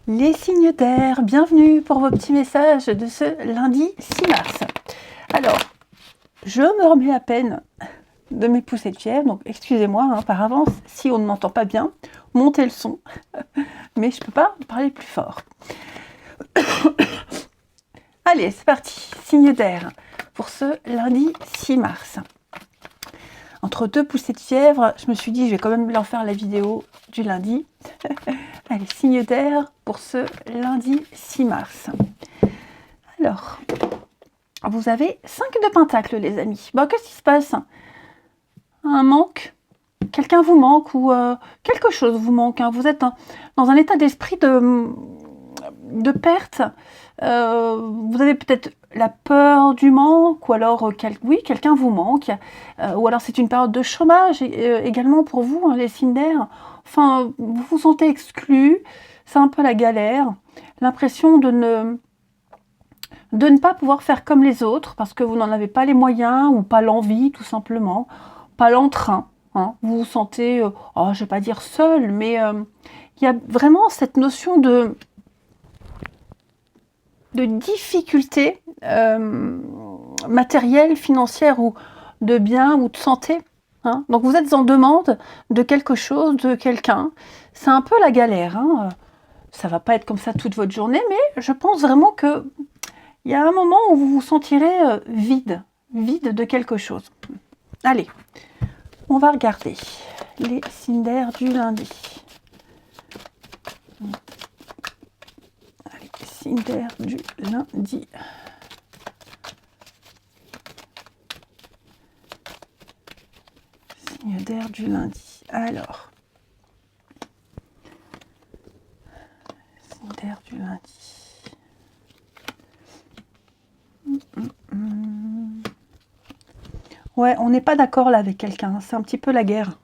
Les signes d'air, bienvenue pour vos petits messages de ce lundi 6 mars. Alors, je me remets à peine de mes poussées de fièvre, donc excusez-moi par avance si on ne m'entend pas bien, montez le son, mais je ne peux pas parler plus fort. Allez, c'est parti, signe d'air pour ce lundi 6 mars. Entre deux poussées de fièvre, je me suis dit, je vais quand même leur faire la vidéo du lundi. Allez, signe d'air pour ce lundi 6 mars. Alors, vous avez 5 de pentacles, les amis. Bon, qu'est-ce qui se passe? Un manque? Quelqu'un vous manque ou quelque chose vous manque. Vous êtes dans un état d'esprit de perte. Vous avez peut-être la peur du manque, ou alors oui, quelqu'un vous manque, ou alors c'est une période de chômage également pour vous, les signes d'air. Enfin, vous vous sentez exclu, c'est un peu la galère, l'impression de ne pas pouvoir faire comme les autres, parce que vous n'en avez pas les moyens, ou pas l'envie, tout simplement, pas l'entrain. Vous vous sentez, je ne vais pas dire seul, mais il y a vraiment cette notion de difficultés matérielles, financières ou de biens ou de santé. Donc vous êtes en demande de quelque chose, de quelqu'un. C'est un peu la galère. Ça va pas être comme ça toute votre journée, mais je pense vraiment que il y a un moment où vous vous sentirez vide de quelque chose. Allez, on va regarder les signes d'air du lundi. Signe d'air du lundi. Signe d'air du lundi. Alors. Signe d'air du lundi. Ouais, on n'est pas d'accord là avec quelqu'un. C'est un petit peu la guerre.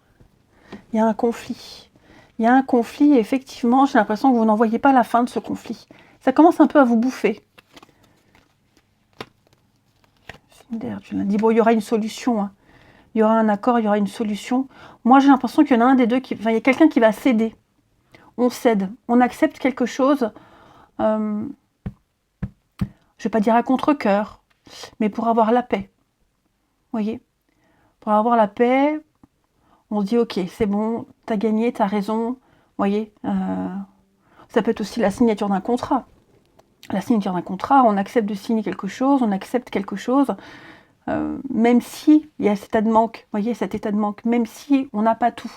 Il y a un conflit. Il y a un conflit et effectivement, j'ai l'impression que vous n'en voyez pas la fin de ce conflit. Ça commence un peu à vous bouffer. Signe d'air du lundi. Bon, il y aura une solution. Il y aura un accord, il y aura une solution. Moi, j'ai l'impression qu'il y en a un des deux qui... Enfin, il y a quelqu'un qui va céder. On cède. On accepte quelque chose. Je ne vais pas dire à contre-cœur, mais pour avoir la paix. Vous voyez? Pour avoir la paix, on se dit, ok, c'est bon, t'as gagné, t'as raison. Vous voyez? Ça peut être aussi la signature d'un contrat. La signature d'un contrat, on accepte de signer quelque chose, on accepte quelque chose, même si il y a cet état de manque, vous voyez, cet état de manque, même si on n'a pas tout,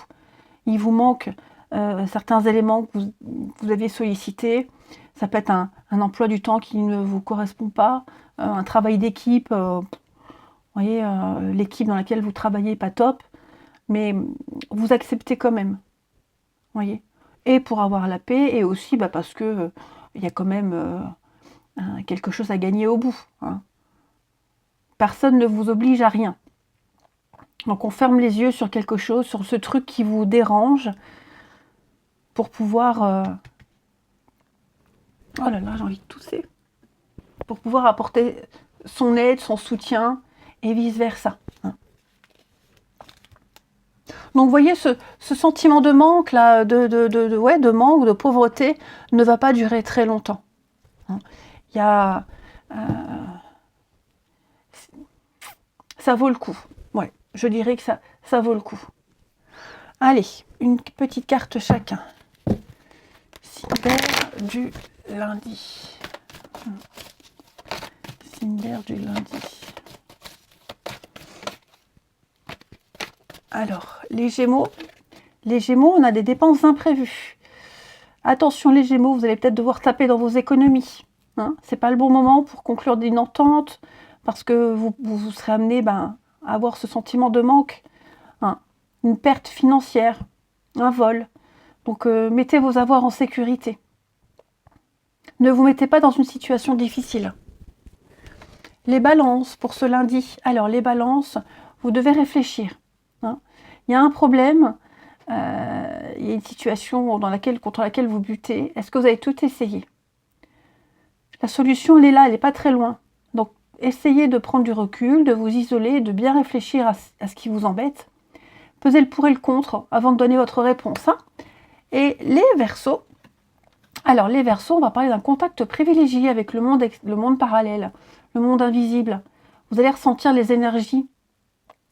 il vous manque certains éléments que vous aviez sollicités, ça peut être un emploi du temps qui ne vous correspond pas, un travail d'équipe, vous voyez, l'équipe dans laquelle vous travaillez n'est pas top, mais vous acceptez quand même, vous voyez, et pour avoir la paix, et aussi parce que il y a quand même quelque chose à gagner au bout. Personne ne vous oblige à rien. Donc on ferme les yeux sur quelque chose, sur ce truc qui vous dérange, pour pouvoir... Oh là là, j'ai envie de tousser. Pour pouvoir apporter son aide, son soutien, et vice-versa. Donc vous voyez, ce sentiment de manque, là, de manque, de pauvreté, ne va pas durer très longtemps. Il y a... ça vaut le coup. Ouais, je dirais que ça vaut le coup. Allez, une petite carte chacun. Signe d'air du lundi. Signe d'air du lundi. Alors, les Gémeaux. Les Gémeaux, on a des dépenses imprévues. Attention les Gémeaux, vous allez peut-être devoir taper dans vos économies. C'est pas le bon moment pour conclure une entente, parce que vous serez amené à avoir ce sentiment de manque, une perte financière, un vol. Donc mettez vos avoirs en sécurité. Ne vous mettez pas dans une situation difficile. Les balances pour ce lundi. Alors les balances, vous devez réfléchir. Il y a un problème, il y a une situation contre laquelle vous butez. Est-ce que vous avez tout essayé? La solution, elle est là, elle n'est pas très loin. Donc, essayez de prendre du recul, de vous isoler, de bien réfléchir à ce qui vous embête. Pesez le pour et le contre avant de donner votre réponse. Et les Verseaux, Alors, les Verseaux, on va parler d'un contact privilégié avec le monde parallèle, le monde invisible. Vous allez ressentir les énergies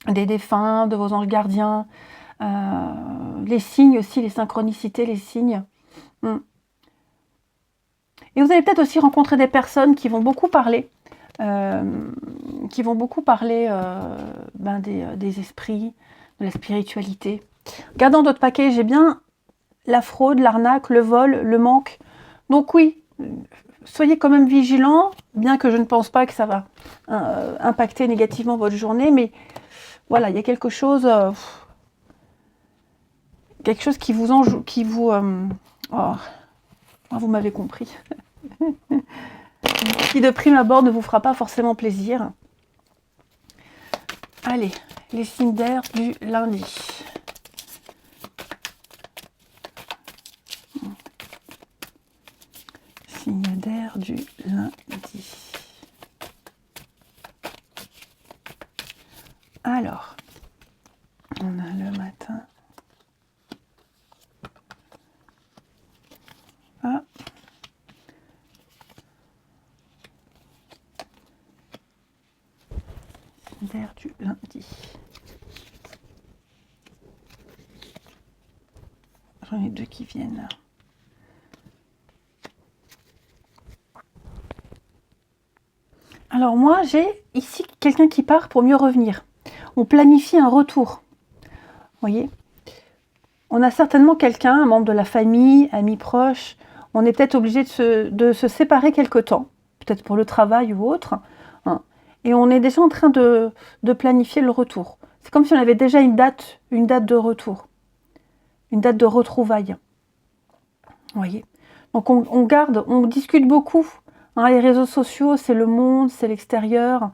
des défunts, de vos anges gardiens, les signes aussi, les synchronicités, les signes. Et vous allez peut-être aussi rencontrer des personnes qui vont beaucoup parler, des esprits, de la spiritualité. Regardant d'autres paquets, j'ai bien la fraude, l'arnaque, le vol, le manque. Donc oui, soyez quand même vigilants, bien que je ne pense pas que ça va impacter négativement votre journée, mais voilà, il y a quelque chose qui vous enjoue, vous m'avez compris, qui de prime abord ne vous fera pas forcément plaisir. Allez, les signes d'air du lundi. Signe d'air du lundi. Alors, on a le matin. Ah. Signe d'air du lundi. J'en ai deux qui viennent là. Alors moi, j'ai ici quelqu'un qui part pour mieux revenir. On planifie un retour. Vous voyez ? On a certainement quelqu'un, un membre de la famille, ami proche. On est peut-être obligé de se séparer quelque temps, peut-être pour le travail ou autre. Hein, et on est déjà en train de planifier le retour. C'est comme si on avait déjà une date de retour, une date de retrouvailles. Vous voyez ? Donc on discute beaucoup. Hein, les réseaux sociaux, c'est le monde, c'est l'extérieur,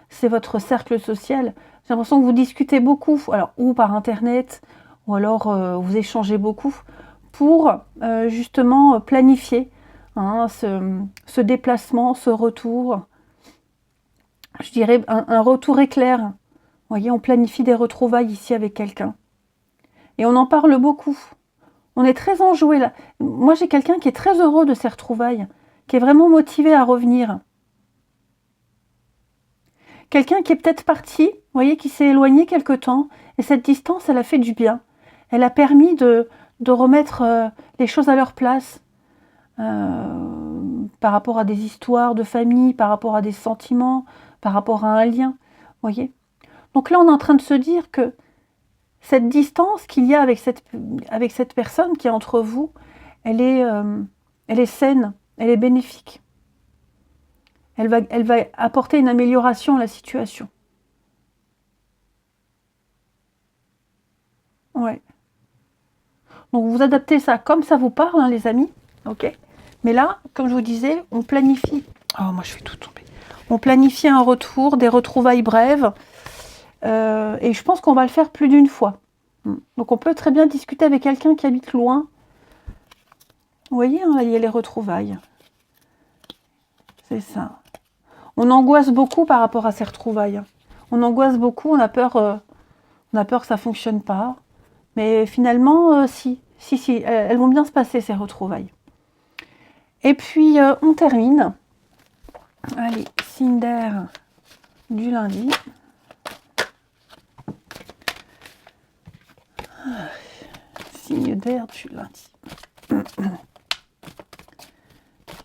c'est votre cercle social. J'ai l'impression que vous discutez beaucoup, alors ou par internet, ou alors vous échangez beaucoup pour justement planifier ce déplacement, ce retour. Je dirais un retour éclair. Vous voyez, on planifie des retrouvailles ici avec quelqu'un. Et on en parle beaucoup. On est très enjoué là. Moi, j'ai quelqu'un qui est très heureux de ces retrouvailles, qui est vraiment motivé à revenir. Quelqu'un qui est peut-être parti, vous voyez, qui s'est éloigné quelque temps, et cette distance, elle a fait du bien. Elle a permis de remettre les choses à leur place par rapport à des histoires de famille, par rapport à des sentiments, par rapport à un lien, vous voyez. Donc là, on est en train de se dire que cette distance qu'il y a avec cette personne qui est entre vous, elle est saine, elle est bénéfique. Elle va apporter une amélioration à la situation. Ouais. Donc vous adaptez ça comme ça vous parle, hein, les amis. Ok. Mais là, comme je vous disais, on planifie. Oh, moi je fais tout tomber. On planifie un retour, des retrouvailles brèves. Et je pense qu'on va le faire plus d'une fois. Donc on peut très bien discuter avec quelqu'un qui habite loin. Vous voyez, hein, là, il y a les retrouvailles. C'est ça. On angoisse beaucoup par rapport à ces retrouvailles. On angoisse beaucoup, on a peur que ça ne fonctionne pas. Mais finalement, si, elles vont bien se passer, ces retrouvailles. Et puis, on termine. Allez, signe d'air du lundi. Signe d'air du lundi.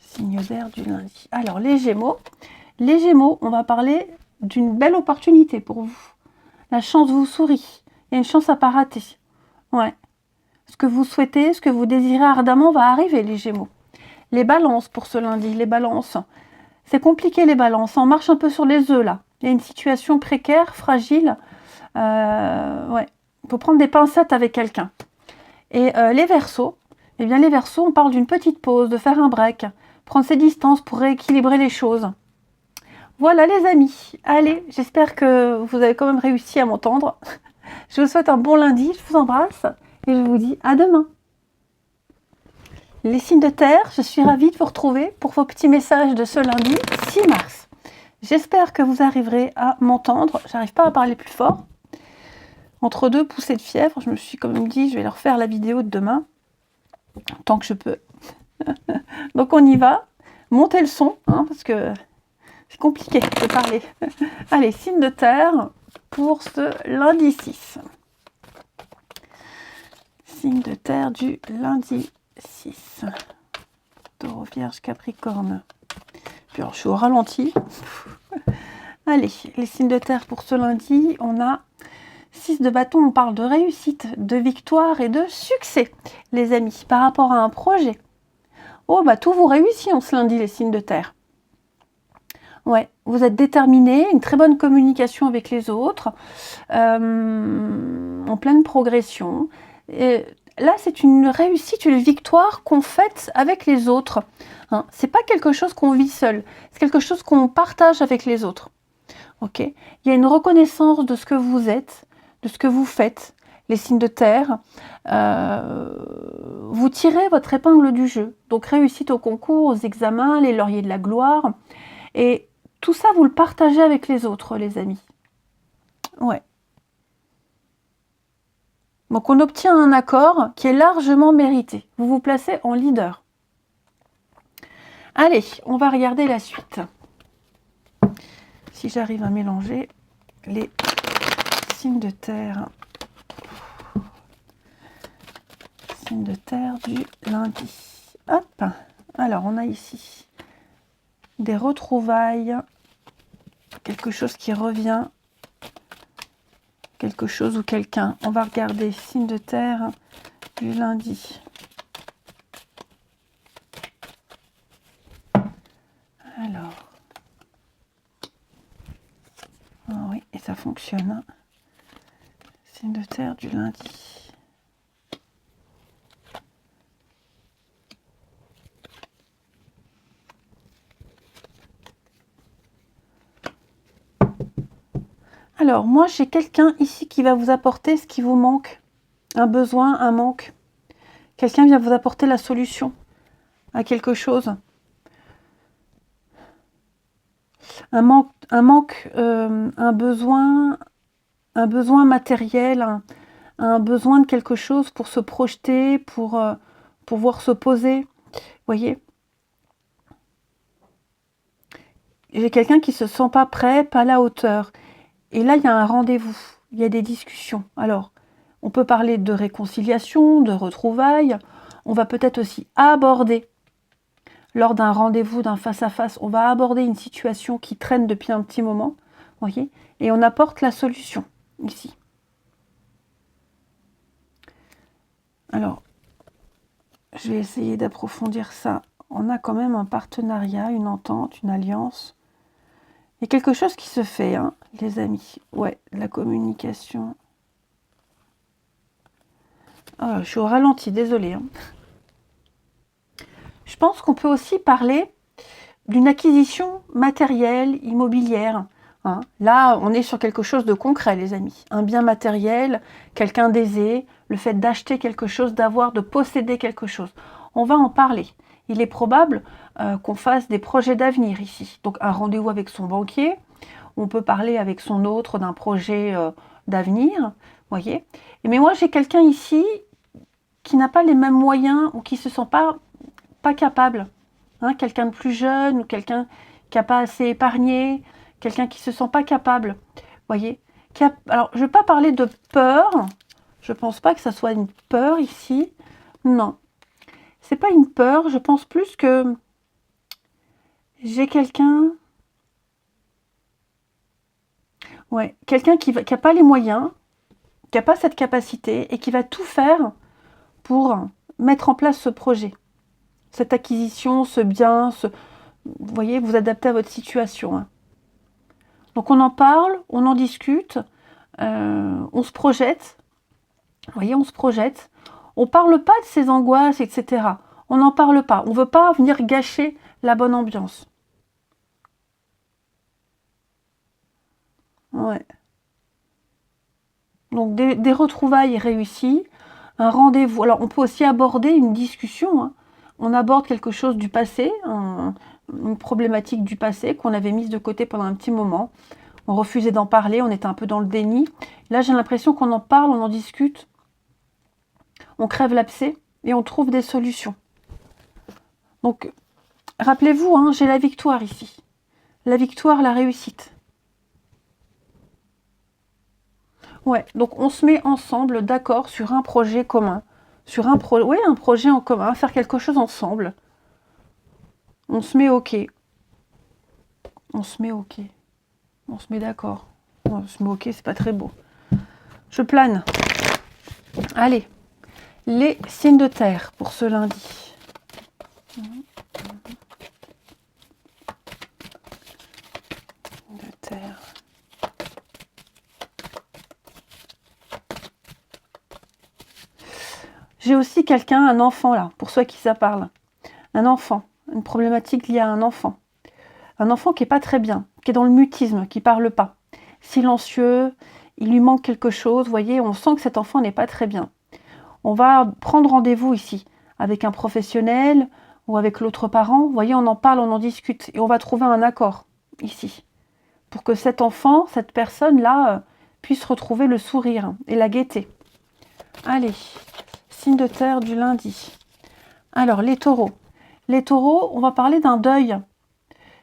Signe d'air du lundi. Alors, les Gémeaux. Les Gémeaux, on va parler d'une belle opportunité pour vous. La chance vous sourit. Il y a une chance à pas rater. Ouais. Ce que vous souhaitez, ce que vous désirez ardemment va arriver, les Gémeaux. Les balances pour ce lundi, les balances. C'est compliqué, les balances. On marche un peu sur les œufs, là. Il y a une situation précaire, fragile. Ouais. Il faut prendre des pincettes avec quelqu'un. Et les Verseaux, eh bien les Verseaux, on parle d'une petite pause, de faire un break, prendre ses distances pour rééquilibrer les choses. Voilà les amis, allez, j'espère que vous avez quand même réussi à m'entendre. Je vous souhaite un bon lundi, je vous embrasse et je vous dis à demain. Les signes de terre, je suis ravie de vous retrouver pour vos petits messages de ce lundi 6 mars. J'espère que vous arriverez à m'entendre, j'arrive pas à parler plus fort. Entre deux poussées de fièvre, je me suis quand même dit, je vais leur faire la vidéo de demain, tant que je peux. Donc on y va. Montez le son, hein, parce que c'est compliqué de parler. Allez, signe de terre pour ce lundi 6. Signe de terre du lundi 6. Taureau, Vierge, Capricorne. Puis alors, je suis au ralenti. Allez, les signes de terre pour ce lundi, on a 6 de bâton, on parle de réussite, de victoire et de succès, les amis, par rapport à un projet. Oh, bah tout vous réussit en ce lundi, les signes de terre. Ouais, vous êtes déterminés, une très bonne communication avec les autres, en pleine progression. Et là, c'est une réussite, une victoire qu'on fête avec les autres. Hein, c'est pas quelque chose qu'on vit seul, c'est quelque chose qu'on partage avec les autres. Ok, il y a une reconnaissance de ce que vous êtes, de ce que vous faites, les signes de terre. Vous tirez votre épingle du jeu. Donc réussite au concours, aux examens, les lauriers de la gloire. Et tout ça, vous le partagez avec les autres, les amis. Ouais. Donc on obtient un accord qui est largement mérité. Vous vous placez en leader. Allez, on va regarder la suite. Si j'arrive à mélanger les signes de terre. Signe de terre du lundi. Hop. Alors, on a ici des retrouvailles. Quelque chose qui revient. Quelque chose ou quelqu'un. On va regarder signe de terre du lundi. Alors. Ah oui, et ça fonctionne. Signe de terre du lundi. Alors, moi, j'ai quelqu'un ici qui va vous apporter ce qui vous manque. Un besoin, un manque. Quelqu'un vient vous apporter la solution à quelque chose. Un besoin matériel, un besoin de quelque chose pour se projeter, pour pouvoir se poser. Vous voyez ? J'ai quelqu'un qui ne se sent pas prêt, pas à la hauteur. Et là, il y a un rendez-vous, il y a des discussions. Alors, on peut parler de réconciliation, de retrouvailles. On va peut-être aussi aborder, lors d'un rendez-vous, d'un face-à-face, on va aborder une situation qui traîne depuis un petit moment. Voyez ? Et on apporte la solution, ici. Alors, je vais essayer d'approfondir ça. On a quand même un partenariat, une entente, une alliance. Il y a quelque chose qui se fait, hein, les amis. Ouais, la communication. Oh, je suis au ralenti, désolée. Hein. Je pense qu'on peut aussi parler d'une acquisition matérielle, immobilière. Hein. Là, on est sur quelque chose de concret, les amis. Un bien matériel, quelqu'un d'aisé, le fait d'acheter quelque chose, d'avoir, de posséder quelque chose. On va en parler. Il est probable qu'on fasse des projets d'avenir ici. Donc un rendez-vous avec son banquier, on peut parler avec son autre d'un projet d'avenir, voyez. Mais moi j'ai quelqu'un ici qui n'a pas les mêmes moyens ou qui ne se sent pas capable. Hein, quelqu'un de plus jeune ou quelqu'un qui n'a pas assez épargné, quelqu'un qui ne se sent pas capable, voyez. Alors je ne vais pas parler de peur, je ne pense pas que ça soit une peur ici, non. C'est pas une peur, je pense plus que j'ai quelqu'un... Ouais, quelqu'un qui n'a pas les moyens, qui n'a pas cette capacité et qui va tout faire pour mettre en place ce projet. Cette acquisition, ce bien, vous voyez, vous adaptez à votre situation. Hein. Donc on en parle, on en discute, on se projette. Vous voyez, on se projette. On ne parle pas de ses angoisses, etc. On n'en parle pas. On ne veut pas venir gâcher la bonne ambiance. Ouais. Donc des retrouvailles réussies, un rendez-vous. Alors on peut aussi aborder une discussion. Hein. On aborde quelque chose du passé, une problématique du passé qu'on avait mise de côté pendant un petit moment. On refusait d'en parler, on était un peu dans le déni. Là j'ai l'impression qu'on en parle, on en discute. On crève l'abcès et on trouve des solutions. Donc Rappelez-vous, hein, j'ai la victoire ici. La victoire, la réussite. Ouais, donc on se met ensemble d'accord sur un projet commun. Sur un projet en commun, faire quelque chose ensemble. On se met OK. On se met OK. On se met d'accord. On se met OK, c'est pas très beau. Je plane. Allez, les signes de terre pour ce lundi. De terre. J'ai aussi quelqu'un, un enfant là, pour ceux à qui ça parle. Un enfant, une problématique liée à un enfant. Un enfant qui est pas très bien, qui est dans le mutisme, qui parle pas. Silencieux, il lui manque quelque chose, vous voyez, on sent que cet enfant n'est pas très bien. On va prendre rendez-vous ici, avec un professionnel ou avec l'autre parent. Vous voyez, on en parle, on en discute, et on va trouver un accord, ici. Pour que cet enfant, cette personne-là, puisse retrouver le sourire et la gaieté. Allez, signe de terre du lundi. Alors, les taureaux. Les taureaux, on va parler d'un deuil.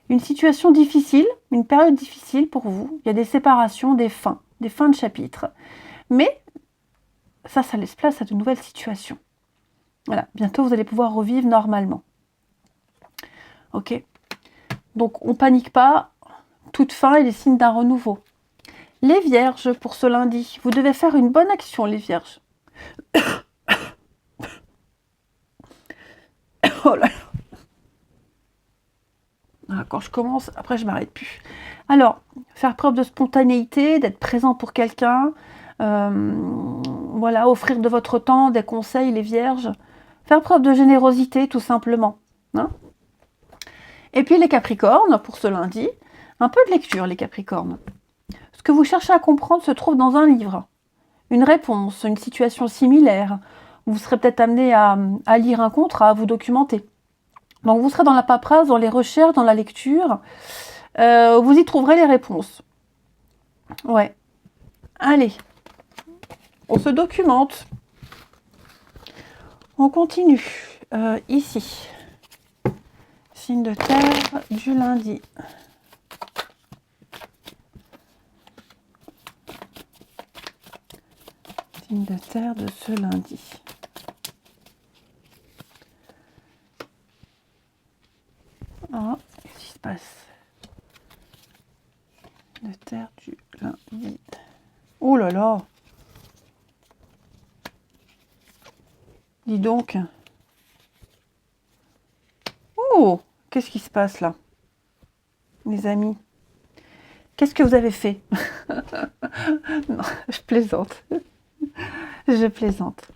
Une situation difficile, une période difficile pour vous. Il y a des séparations, des fins de chapitre. Mais ça laisse place à de nouvelles situations. Voilà, bientôt vous allez pouvoir revivre normalement. Ok. Donc on panique pas, toute fin est les signes d'un renouveau. Les vierges, pour ce lundi, vous devez faire une bonne action, les vierges. Oh là là. Ah, quand je commence, après je m'arrête plus. Alors, faire preuve de spontanéité, d'être présent pour quelqu'un, voilà, offrir de votre temps, des conseils, les vierges. Faire preuve de générosité, tout simplement. Hein. Et puis les capricornes, pour ce lundi, un peu de lecture, les capricornes. Ce que vous cherchez à comprendre se trouve dans un livre. Une réponse, une situation similaire. Vous serez peut-être amené à lire un contrat, à vous documenter. Donc vous serez dans la paperasse, dans les recherches, dans la lecture. Vous y trouverez les réponses. Ouais. Allez. On se documente. On continue. Ici. Signe de terre du lundi. Signe de terre de ce lundi. Ah, qu'est-ce qui se passe? De terre du lundi. Oh là là! Dis donc. Oh! Qu'est-ce qui se passe là? Les amis. Qu'est-ce que vous avez fait? Non, je plaisante. Je plaisante.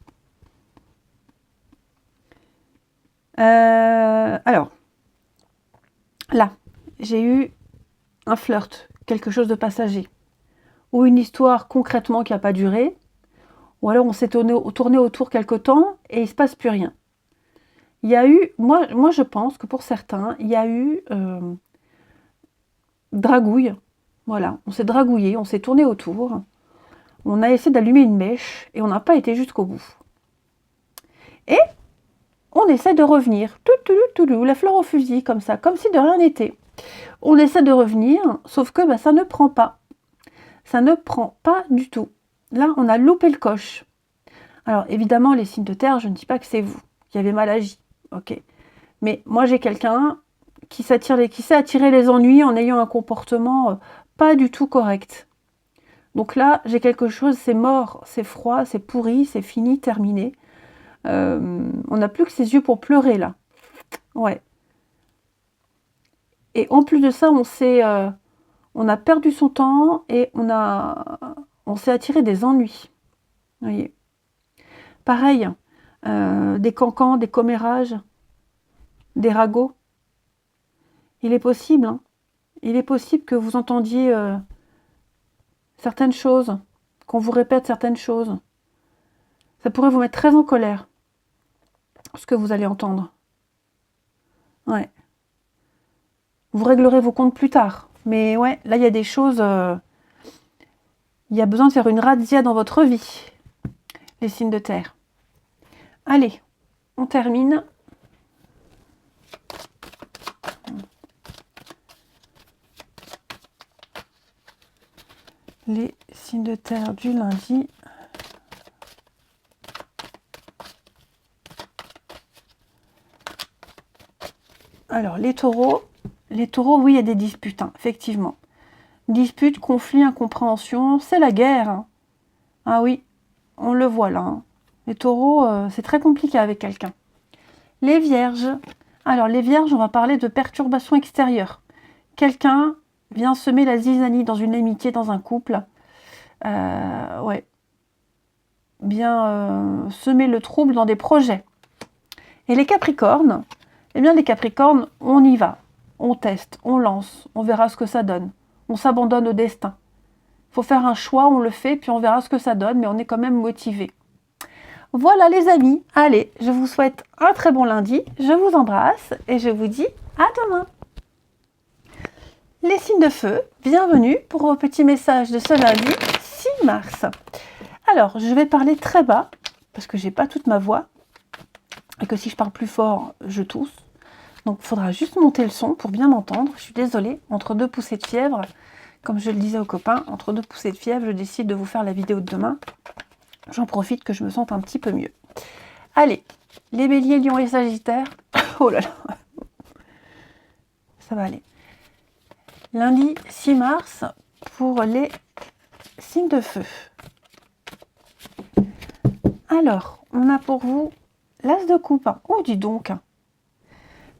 Alors, là, j'ai eu un flirt, quelque chose de passager, ou une histoire concrètement qui n'a pas duré, ou alors on s'est tourné autour quelque temps et il ne se passe plus rien. Il y a eu, moi je pense que pour certains, il y a eu dragouille. Voilà, on s'est dragouillé, on s'est tourné autour, on a essayé d'allumer une mèche et on n'a pas été jusqu'au bout. Et on essaie de revenir, la fleur au fusil, comme ça, comme si de rien n'était. On essaie de revenir, sauf que ça ne prend pas. Ça ne prend pas du tout. Là, on a loupé le coche. Alors, évidemment, les signes de terre, je ne dis pas que c'est vous qui avez mal agi. Ok. Mais moi, j'ai quelqu'un qui sait attirer les ennuis en ayant un comportement pas du tout correct. Donc là, j'ai quelque chose, c'est mort, c'est froid, c'est pourri, c'est fini, terminé. On n'a plus que ses yeux pour pleurer, là. Ouais. Et en plus de ça, on a perdu son temps et on s'est attiré des ennuis. Vous voyez. Pareil, des cancans, des commérages, des ragots. Il est possible, hein. Il est possible que vous entendiez certaines choses, qu'on vous répète certaines choses. Ça pourrait vous mettre très en colère, ce que vous allez entendre. Ouais. Vous réglerez vos comptes plus tard. Mais ouais, là, il y a des choses... il y a besoin de faire une razzia dans votre vie. Les signes de terre. Allez, on termine. les signes de terre du lundi. Alors, les taureaux, oui, il y a des disputes, hein, effectivement. Disputes, conflits, incompréhension, c'est la guerre. Hein. Ah oui, on le voit là. Hein. Les taureaux, c'est très compliqué avec quelqu'un. Les vierges. Alors, les vierges, on va parler de perturbations extérieures. Quelqu'un vient semer la zizanie dans une amitié, dans un couple. Ouais. Bien semer le trouble dans des projets. Et les capricornes, eh bien les capricornes, on y va. On teste, on lance, on verra ce que ça donne. On s'abandonne au destin. Il faut faire un choix, on le fait, puis on verra ce que ça donne, mais on est quand même motivé. Voilà les amis, allez, je vous souhaite un très bon lundi, je vous embrasse et je vous dis à demain. Les signes de feu, bienvenue pour vos petits messages de ce lundi 6 mars. Alors, je vais parler très bas, parce que j'ai pas toute ma voix, et que si je parle plus fort, je tousse. Donc, il faudra juste monter le son pour bien m'entendre. Je suis désolée, entre 2 poussées de fièvre, comme je le disais aux copains, entre 2 poussées de fièvre, je décide de vous faire la vidéo de demain. J'en profite que je me sente un petit peu mieux. Allez, les béliers, lions et sagittaires. Oh là là. Ça va aller. Lundi 6 mars pour les signes de feu. Alors, on a pour vous l'as de coupe. Oh, dis donc.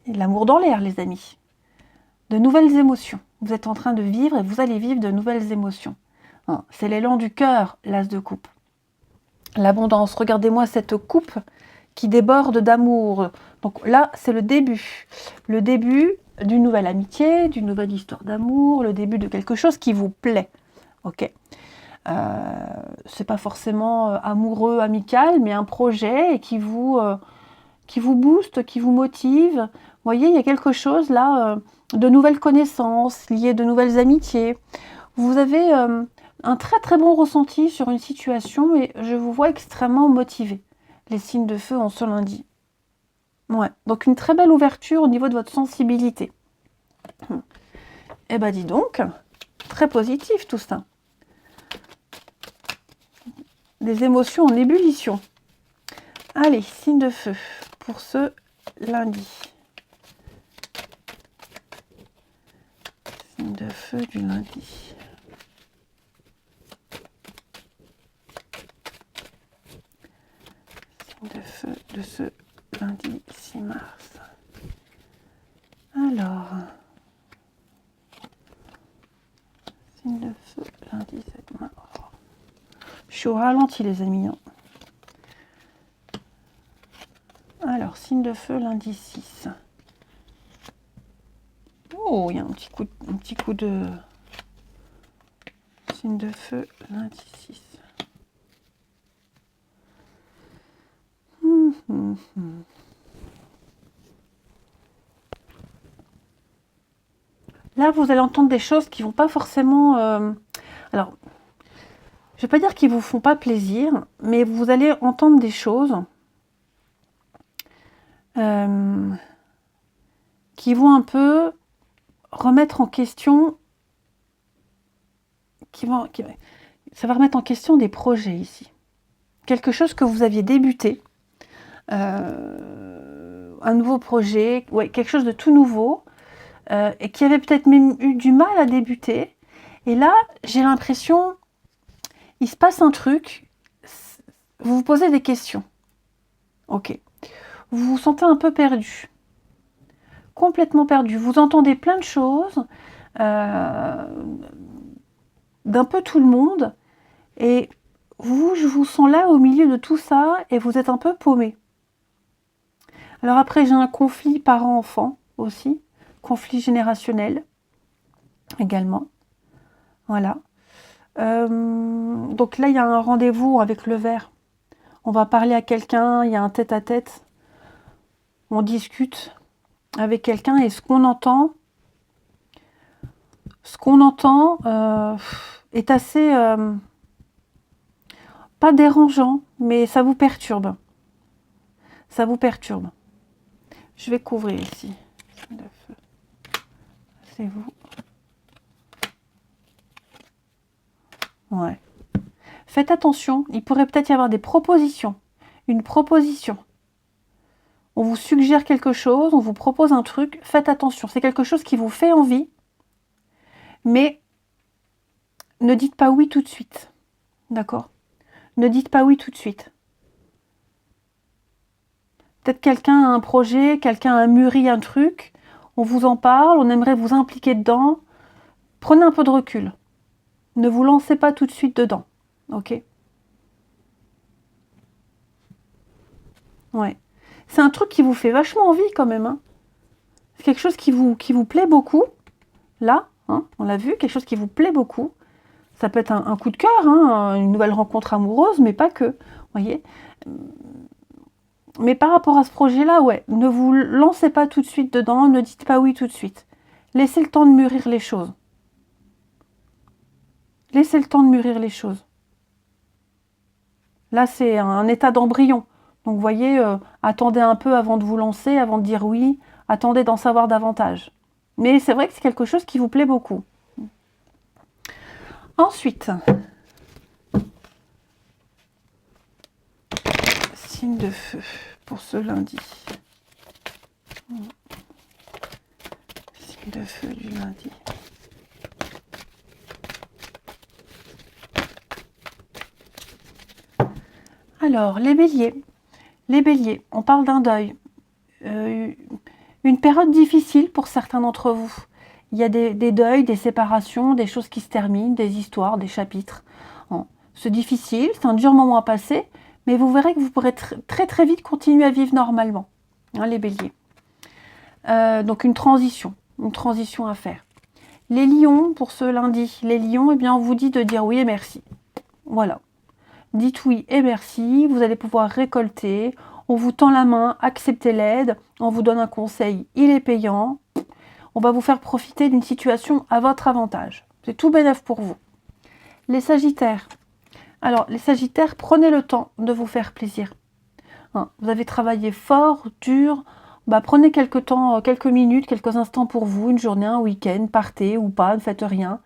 Et de l'amour dans l'air, les amis. De nouvelles émotions. Vous êtes en train de vivre et vous allez vivre de nouvelles émotions. C'est l'élan du cœur, l'as de coupe. L'abondance. Regardez-moi cette coupe qui déborde d'amour. Donc là, c'est le début. Le début d'une nouvelle amitié, d'une nouvelle histoire d'amour, le début de quelque chose qui vous plaît. Ok. C'est pas forcément amoureux, amical, mais un projet et qui vous booste, qui vous motive. Vous voyez, il y a quelque chose là, de nouvelles connaissances, liées de nouvelles amitiés. Vous avez un très très bon ressenti sur une situation et je vous vois extrêmement motivé. Les signes de feu en ce lundi. Ouais, donc une très belle ouverture au niveau de votre sensibilité. Eh ben dis donc, très positif tout ça. Des émotions en ébullition. Allez, signe de feu pour ce lundi. Signe de feu du lundi. Signe de feu de ce lundi 6 mars. Alors, signe de feu lundi 7 mars. Je suis au ralenti les amis. Hein. Alors, signe de feu lundi 6. Oh, il y a un petit coup de signe de feu lundi 6. Là, vous allez entendre des choses qui vont pas forcément... Alors, je vais pas dire qu'ils vous font pas plaisir, mais vous allez entendre des choses qui vont un peu remettre en question... Ça va remettre en question des projets ici. Quelque chose que vous aviez débuté. Un nouveau projet, ouais, quelque chose de tout nouveau. Et qui avait peut-être même eu du mal à débuter. Et là, j'ai l'impression, il se passe un truc, vous vous posez des questions. Ok. Vous vous sentez un peu perdu. Complètement perdu. Vous entendez plein de choses d'un peu tout le monde. Et vous, je vous sens là au milieu de tout ça et vous êtes un peu paumé. Alors après, j'ai un conflit parent-enfant aussi. Conflit générationnel également. Voilà. Donc là, il y a un rendez-vous avec le verre. On va parler à quelqu'un, il y a un tête-à-tête. On discute avec quelqu'un et ce qu'on entend est assez... pas dérangeant, mais ça vous perturbe. Ça vous perturbe. Je vais couvrir ici. C'est vous. Ouais. Faites attention, il pourrait peut-être y avoir des propositions. Une proposition. On vous suggère quelque chose, on vous propose un truc, faites attention. C'est quelque chose qui vous fait envie, mais ne dites pas oui tout de suite. D'accord? Ne dites pas oui tout de suite. Peut-être quelqu'un a un projet, quelqu'un a mûri un truc, on vous en parle, on aimerait vous impliquer dedans. Prenez un peu de recul. Ne vous lancez pas tout de suite dedans. Ok? Ouais. C'est un truc qui vous fait vachement envie quand même. Hein. C'est quelque chose qui vous plaît beaucoup. Là, hein, on l'a vu, quelque chose qui vous plaît beaucoup. Ça peut être un coup de cœur, hein, une nouvelle rencontre amoureuse, mais pas que. Voyez. Mais par rapport à ce projet-là, ouais, ne vous lancez pas tout de suite dedans, ne dites pas oui tout de suite. Laissez le temps de mûrir les choses. Laissez le temps de mûrir les choses. Là, c'est un état d'embryon. Donc, vous voyez, attendez un peu avant de vous lancer, avant de dire oui. Attendez d'en savoir davantage. Mais c'est vrai que c'est quelque chose qui vous plaît beaucoup. Ensuite, signe de feu pour ce lundi. Signe de feu du lundi. Alors, les béliers. Les béliers, on parle d'un deuil. Une période difficile pour certains d'entre vous. Il y a des deuils, des séparations, des choses qui se terminent, des histoires, des chapitres. C'est difficile, c'est un dur moment à passer, mais vous verrez que vous pourrez très très vite continuer à vivre normalement, hein, les béliers. Donc une transition à faire. Les lions, pour ce lundi, les lions, eh bien, on vous dit de dire oui et merci. Voilà. Dites oui et merci, vous allez pouvoir récolter, on vous tend la main, acceptez l'aide, on vous donne un conseil, il est payant, on va vous faire profiter d'une situation à votre avantage. C'est tout bénef pour vous. Les sagittaires. Alors, les sagittaires, prenez le temps de vous faire plaisir. Hein, vous avez travaillé fort, dur, prenez quelques temps, quelques minutes, quelques instants pour vous, une journée, un week-end, partez ou pas, ne faites rien.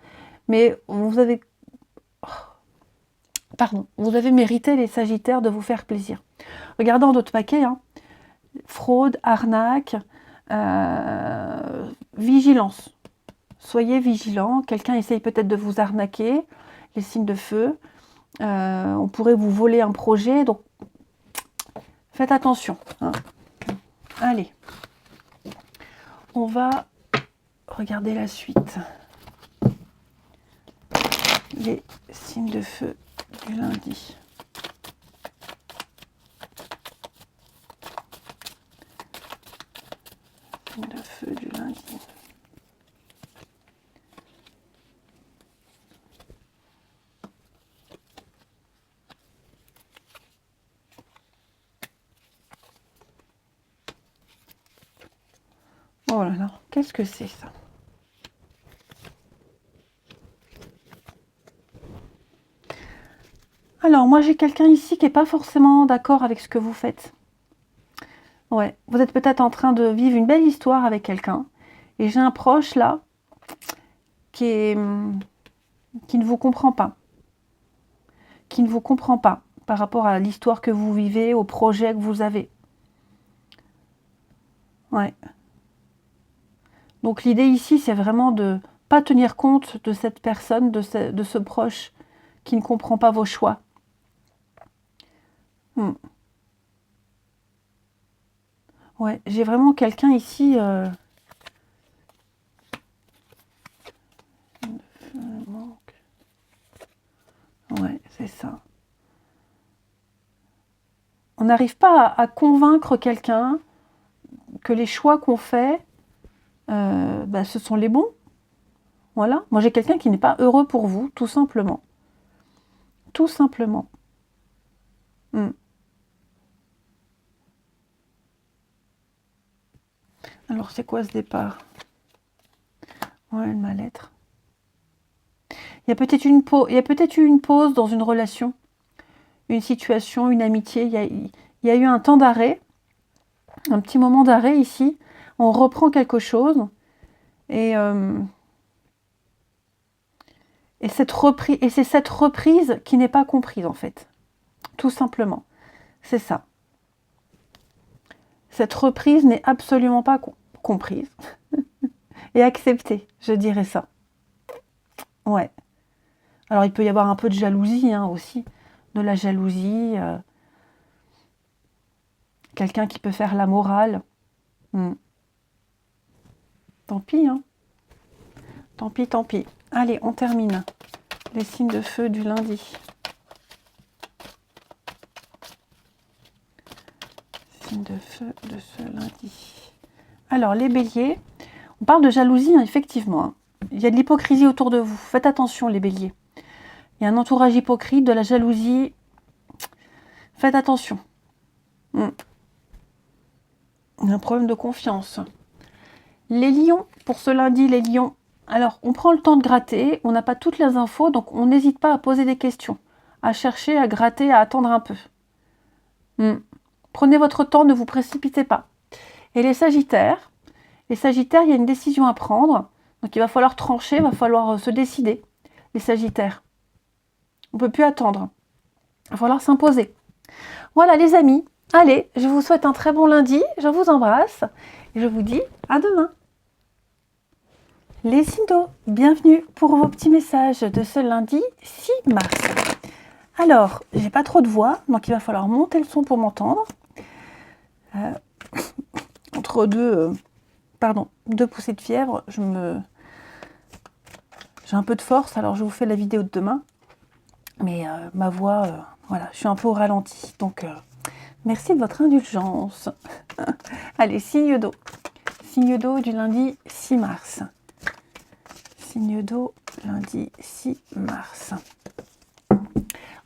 Mais vous avez mérité, les sagittaires, de vous faire plaisir. Regardez en d'autres paquets, hein. Fraude, arnaque, vigilance. Soyez vigilants, quelqu'un essaye peut-être de vous arnaquer, les signes de feu. On pourrait vous voler un projet, donc faites attention. Hein. Allez, on va regarder la suite. Les signes de feu du lundi. Signes de feu du lundi. Oh là là, qu'est-ce que c'est ça? Alors, moi j'ai quelqu'un ici qui n'est pas forcément d'accord avec ce que vous faites. Ouais, vous êtes peut-être en train de vivre une belle histoire avec quelqu'un. Et j'ai un proche là qui ne vous comprend pas. Qui ne vous comprend pas par rapport à l'histoire que vous vivez, au projet que vous avez. Ouais. Donc l'idée ici, c'est vraiment de ne pas tenir compte de cette personne, de ce proche qui ne comprend pas vos choix. Ouais, j'ai vraiment quelqu'un ici... Ouais, c'est ça. On n'arrive pas à convaincre quelqu'un que les choix qu'on fait, ce sont les bons. Voilà. Moi, j'ai quelqu'un qui n'est pas heureux pour vous, tout simplement. Tout simplement. Alors, c'est quoi ce départ? Ouais, le mal-être. Il y a peut-être eu une pause dans une relation, une situation, une amitié. Il y a eu un temps d'arrêt, un petit moment d'arrêt ici. On reprend quelque chose. Et Et c'est cette reprise qui n'est pas comprise, en fait. Tout simplement. C'est ça. Cette reprise n'est absolument pas comprise. Et acceptée, je dirais ça. Ouais. Alors, il peut y avoir un peu de jalousie, hein, aussi. De la jalousie. Quelqu'un qui peut faire la morale. Tant pis, hein. Tant pis, tant pis. Allez, on termine. Les signes de feu du lundi. Signes de feu de ce lundi. Alors, les béliers. On parle de jalousie, hein, effectivement. Hein. Il y a de l'hypocrisie autour de vous. Faites attention, les béliers. Il y a un entourage hypocrite, de la jalousie. Faites attention. Il y a un problème de confiance. Les lions, pour ce lundi, les lions. Alors, on prend le temps de gratter. On n'a pas toutes les infos, donc on n'hésite pas à poser des questions. À chercher, à gratter, à attendre un peu. Prenez votre temps, ne vous précipitez pas. Et les sagittaires, il y a une décision à prendre. Donc il va falloir trancher, il va falloir se décider. Les sagittaires. On ne peut plus attendre. Il va falloir s'imposer. Voilà les amis. Allez, je vous souhaite un très bon lundi. Je vous embrasse. Et je vous dis à demain. Les signes d'eau, bienvenue pour vos petits messages de ce lundi 6 mars. Alors, j'ai pas trop de voix, donc il va falloir monter le son pour m'entendre. Entre deux poussées de fièvre, j'ai un peu de force, alors je vous fais la vidéo de demain. Mais ma voix, voilà, je suis un peu au ralenti. Donc, merci de votre indulgence. Allez, signe d'eau. Signe d'eau du lundi 6 mars. Signe d'eau, lundi 6 mars.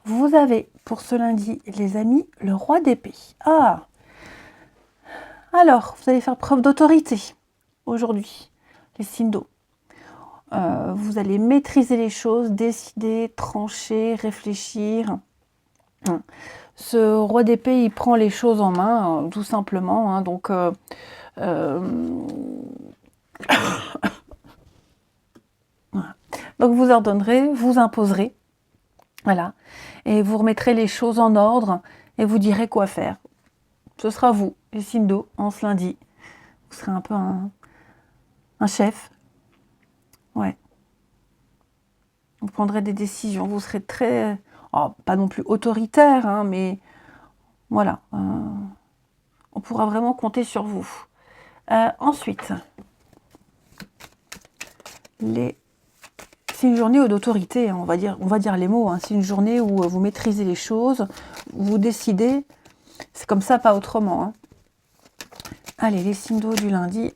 Vous avez, pour ce lundi, les amis, le roi d'épée. Ah! Alors, vous allez faire preuve d'autorité aujourd'hui, les signes d'eau. Vous allez maîtriser les choses, décider, trancher, réfléchir. Ce roi d'épée, il prend les choses en main, tout simplement. Hein, donc, voilà. Donc, vous ordonnerez, vous imposerez. Voilà. Et vous remettrez les choses en ordre et vous direz quoi faire. Ce sera vous, les signes d'eau, en ce lundi. Vous serez un peu un chef. Ouais. Vous prendrez des décisions. Vous serez très... pas non plus autoritaire, hein, mais voilà. On pourra vraiment compter sur vous. Ensuite, c'est une journée d'autorité, hein, on va dire les mots. Hein. C'est une journée où vous maîtrisez les choses, vous décidez. C'est comme ça, pas autrement. Hein. Allez, les signes d'eau du lundi.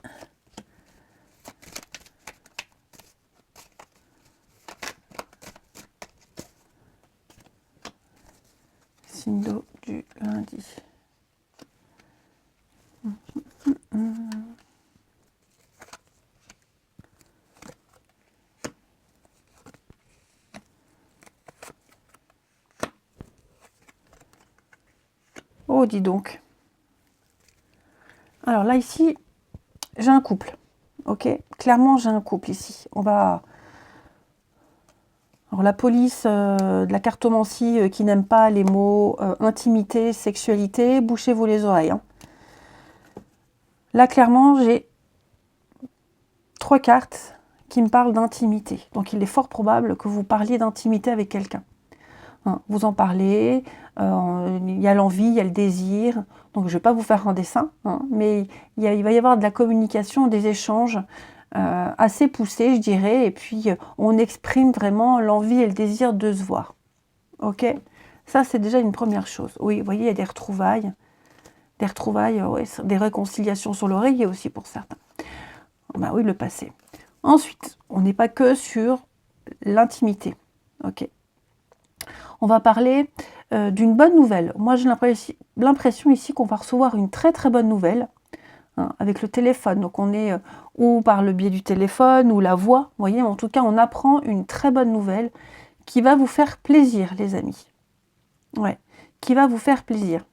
Signes d'eau du lundi. Oh, dis donc. Alors là, ici, j'ai un couple. Ok, clairement, j'ai un couple ici. Alors la police de la cartomancie qui n'aime pas les mots intimité, sexualité, bouchez-vous les oreilles. Hein. Là, clairement, j'ai 3 cartes qui me parlent d'intimité. Donc, il est fort probable que vous parliez d'intimité avec quelqu'un. Hein, vous en parlez, il y a l'envie, il y a le désir. Donc, je ne vais pas vous faire un dessin, hein, mais il va y avoir de la communication, des échanges assez poussés, je dirais. Et puis, on exprime vraiment l'envie et le désir de se voir. Ok? Ça, c'est déjà une première chose. Oui, vous voyez, il y a des retrouvailles. Ouais, des réconciliations sur l'oreiller aussi pour certains. Bah oui, le passé. Ensuite, on n'est pas que sur l'intimité. Ok. On va parler d'une bonne nouvelle. Moi, j'ai l'impression ici qu'on va recevoir une très très bonne nouvelle hein, avec le téléphone. Donc, on est ou par le biais du téléphone ou la voix. Vous voyez, en tout cas, on apprend une très bonne nouvelle qui va vous faire plaisir, les amis. Ouais, qui va vous faire plaisir.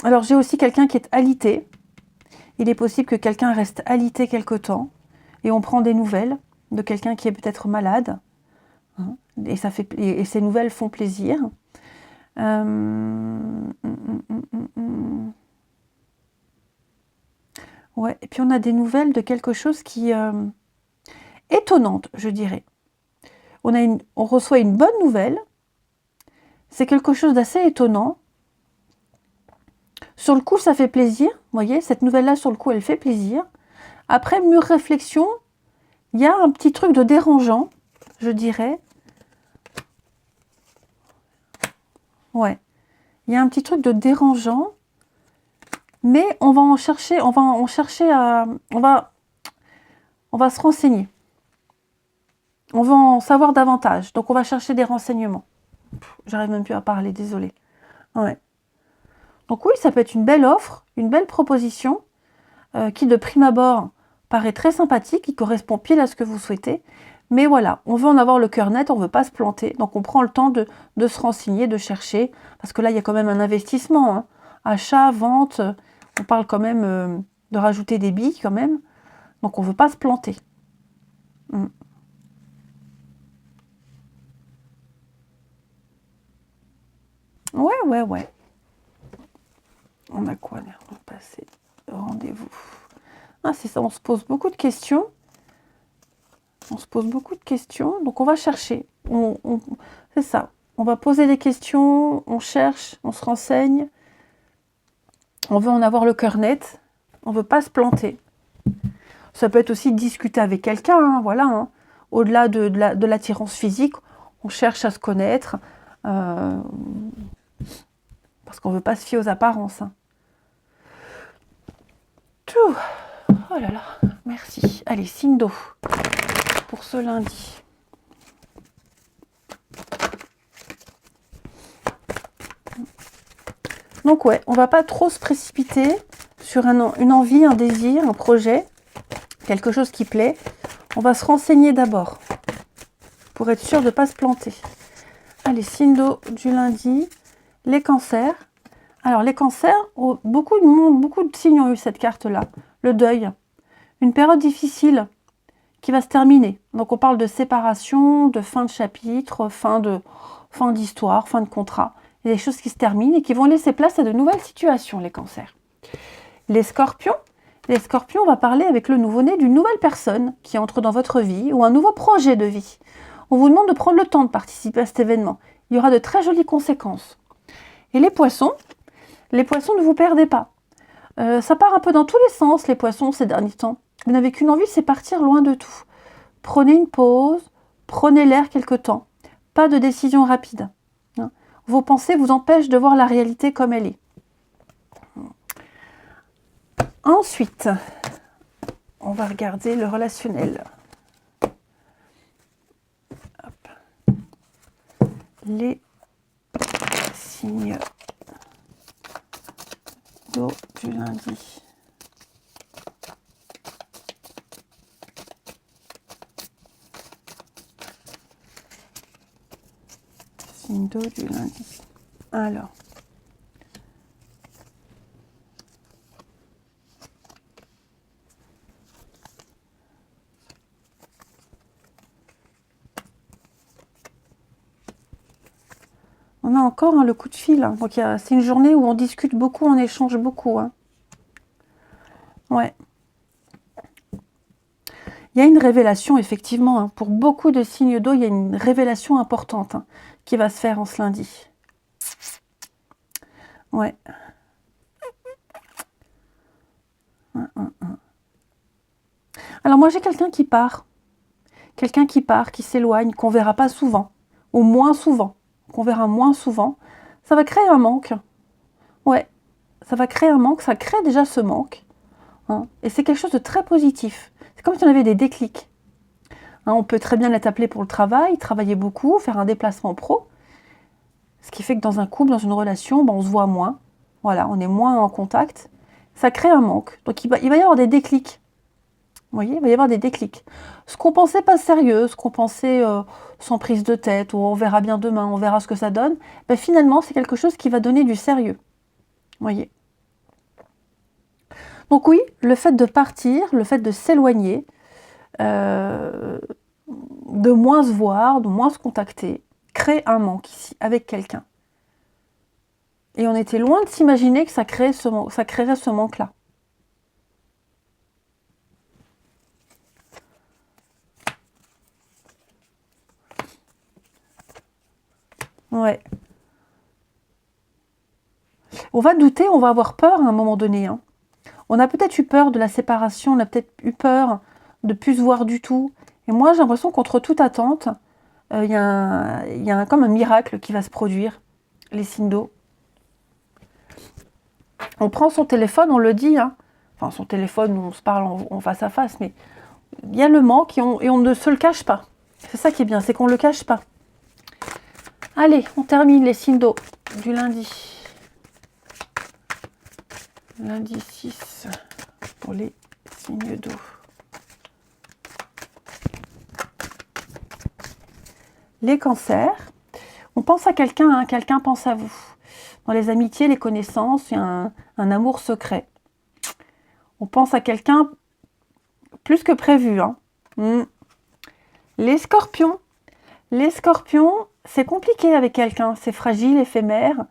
Alors, j'ai aussi quelqu'un qui est alité. Il est possible que quelqu'un reste alité quelque temps et on prend des nouvelles. de quelqu'un qui est peut-être malade. Hein, et ces nouvelles font plaisir. Ouais, et puis on a des nouvelles de quelque chose qui étonnante, je dirais. On reçoit une bonne nouvelle. C'est quelque chose d'assez étonnant. Sur le coup, ça fait plaisir. Vous voyez, cette nouvelle-là, sur le coup, elle fait plaisir. Après, mûre réflexion, il y a un petit truc de dérangeant, je dirais. Ouais. Il y a un petit truc de dérangeant. Mais on va en chercher, on va se renseigner. On va en savoir davantage. Donc, on va chercher des renseignements. J'arrive même plus à parler, désolée. Ouais. Donc oui, ça peut être une belle offre, une belle proposition, qui de prime abord paraît très sympathique, qui correspond pile à ce que vous souhaitez. Mais voilà, on veut en avoir le cœur net, on ne veut pas se planter. Donc on prend le temps de se renseigner, de chercher. Parce que là, il y a quand même un investissement. Hein. Achat, vente, on parle quand même de rajouter des billes quand même. Donc on ne veut pas se planter. Ouais. On a quoi là? On va passer rendez-vous. Ah, c'est ça, on se pose beaucoup de questions. Donc on va chercher. C'est ça. On va poser des questions, on cherche, on se renseigne. On veut en avoir le cœur net. On ne veut pas se planter. Ça peut être aussi discuter avec quelqu'un, hein, voilà. Hein. Au-delà de l'attirance physique, on cherche à se connaître. Parce qu'on ne veut pas se fier aux apparences. Hein. Tout. Oh là là, merci. Allez, signe d'eau pour ce lundi. Donc ouais, on ne va pas trop se précipiter sur une envie, un désir, un projet, quelque chose qui plaît. On va se renseigner d'abord pour être sûr de ne pas se planter. Allez, signe d'eau du lundi, les cancers. Alors les cancers, beaucoup de signes ont eu cette carte-là. Le deuil, une période difficile qui va se terminer. Donc on parle de séparation, de fin de chapitre, fin d'histoire, fin de contrat. Il y a des choses qui se terminent et qui vont laisser place à de nouvelles situations, les cancers. Les scorpions, on va parler avec le nouveau-né d'une nouvelle personne qui entre dans votre vie ou un nouveau projet de vie. On vous demande de prendre le temps de participer à cet événement. Il y aura de très jolies conséquences. Et les poissons, ne vous perdez pas. Ça part un peu dans tous les sens, les poissons, ces derniers temps. Vous n'avez qu'une envie, c'est partir loin de tout. Prenez une pause, prenez l'air quelque temps. Pas de décision rapide. Hein. Vos pensées vous empêchent de voir la réalité comme elle est. Ensuite, on va regarder le relationnel. Hop. Les signes d'eau du lundi. Signe d'eau du lundi. Alors. On a encore le coup de fil. Hein. Donc c'est une journée où on discute beaucoup, on échange beaucoup. Hein. Ouais. Il y a une révélation, effectivement. Hein. Pour beaucoup de signes d'eau, il y a une révélation importante qui va se faire en ce lundi. Ouais. Alors moi, j'ai quelqu'un qui part. Quelqu'un qui part, qui s'éloigne, qu'on verra pas souvent. Ou moins souvent. Qu'on verra moins souvent. Ça va créer un manque. Ouais. Ça va créer un manque. Ça crée déjà ce manque. Hein. Et c'est quelque chose de très positif. C'est comme si on avait des déclics. Hein, on peut très bien être appelé pour le travail, travailler beaucoup, faire un déplacement pro. Ce qui fait que dans un couple, dans une relation, on se voit moins. Voilà, on est moins en contact. Ça crée un manque. Donc il va y avoir des déclics. Vous voyez, il va y avoir des déclics. Ce qu'on pensait pas sérieux, ce qu'on pensait sans prise de tête, ou on verra bien demain, on verra ce que ça donne, ben finalement, c'est quelque chose qui va donner du sérieux. Vous voyez. Donc oui, le fait de partir, le fait de s'éloigner, de moins se voir, de moins se contacter, crée un manque ici, avec quelqu'un. Et on était loin de s'imaginer que ça créerait ce manque-là. Ouais. On va douter, on va avoir peur à un moment donné. Hein. On a peut-être eu peur de la séparation, on a peut-être eu peur de ne plus se voir du tout. Et moi, j'ai l'impression qu'entre toute attente, il y a comme un miracle qui va se produire, les signes d'eau. On prend son téléphone, on le dit, hein. Enfin son téléphone, on se parle en face à face, mais il y a le manque et on ne se le cache pas. C'est ça qui est bien, c'est qu'on ne le cache pas. Allez, on termine les signes d'eau du lundi. Lundi 6 pour les signes d'eau. Les cancers, on pense à quelqu'un, hein, quelqu'un pense à vous. Dans les amitiés, les connaissances, il y a un amour secret. On pense à quelqu'un plus que prévu. Hein. Les scorpions, c'est compliqué avec quelqu'un, c'est fragile, éphémère.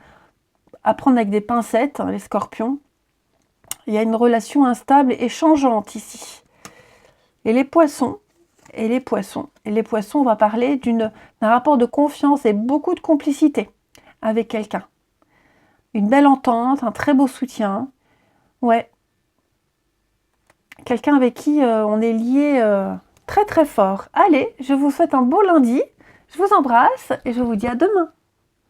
À prendre avec des pincettes, hein, les scorpions. Il y a une relation instable et changeante ici. Et les poissons, on va parler d'un rapport de confiance et beaucoup de complicité avec quelqu'un. Une belle entente, un très beau soutien. Ouais. Quelqu'un avec qui on est lié très très fort. Allez, je vous souhaite un beau lundi. Je vous embrasse et je vous dis à demain.